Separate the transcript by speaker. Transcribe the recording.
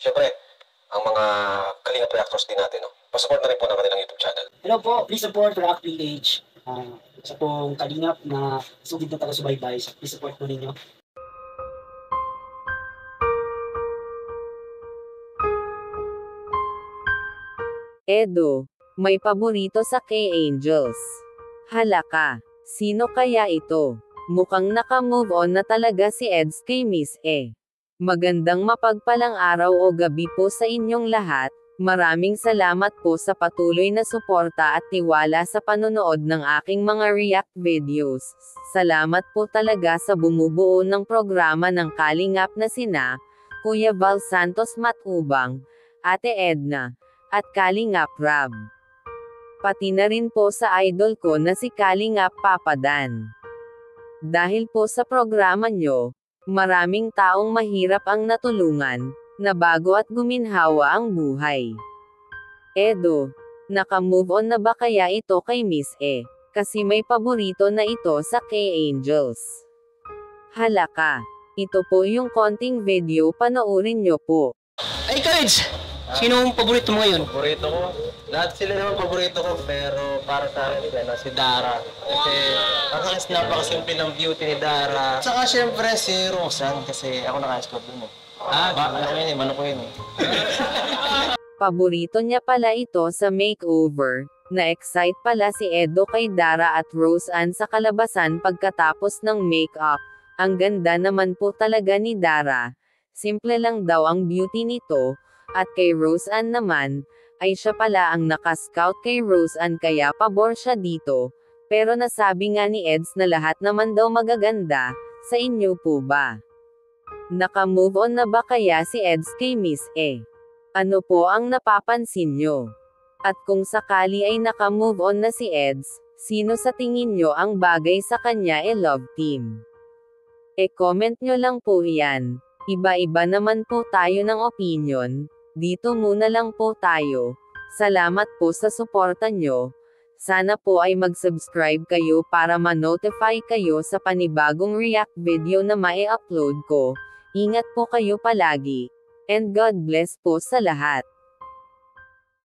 Speaker 1: Siyempre, ang mga Kalingap reactors din natin, no? Pasupport na rin po ng kanilang YouTube channel.
Speaker 2: Hello po, please support Rock PH. Sa pong Kalingap na sugid na taga-subaybay. Please support po ninyo.
Speaker 3: Edo, may paborito sa K-Angels. Halaka, sino kaya ito? Mukhang naka-move on na talaga si Eds kay Miss E. Magandang mapagpalang araw o gabi po sa inyong lahat. Maraming salamat po sa patuloy na suporta at tiwala sa panonood ng aking mga react videos. Salamat po talaga sa bumubuo ng programa ng Kalingap na sina Kuya Val Santos Matubang, Ate Edna, at Kalingap Rab. Pati na rin po sa idol ko na si Kalingap Papa Dan. Dahil po sa programa nyo, maraming taong mahirap ang natulungan, nabago at guminhawa ang buhay. Edo, naka-move on na ba kaya ito kay Miss E? Kasi may paborito na ito sa K-Angels. Halaka, ito po yung konting video, panoorin nyo po.
Speaker 2: Ay, Courage! Sino ang paborito mo ngayon?
Speaker 1: Paborito ko, lahat sila naman paborito ko, pero para sa akin, si Dara. Kasi napakasimple ng beauty ni Dara. Saka syempre si Rosan, kasi ako naka-score dun eh. Mano ko yun eh.
Speaker 3: Paborito niya pala ito sa makeover. Na-excite pala si Edo kay Dara at Roseanne sa kalabasan pagkatapos ng make-up. Ang ganda naman po talaga ni Dara. Simple lang daw ang beauty nito. At kay Roseanne naman, ay siya pala ang naka-scout kay Roseanne kaya pabor siya dito. Pero nasabi nga ni Eds na lahat naman daw magaganda. Sa inyo po ba? Naka-move on na ba kaya si Eds kay Miss E? Ano po ang napapansin nyo? At kung sakali ay naka-move on na si Eds, sino sa tingin nyo ang bagay sa kanya love team? Comment nyo lang po yan. Iba-iba naman po tayo ng opinion. Dito muna lang po tayo. Salamat po sa suporta nyo. Sana po ay mag-subscribe kayo para ma-notify kayo sa panibagong react video na mai-upload ko. Ingat po kayo palagi. And God bless po sa lahat.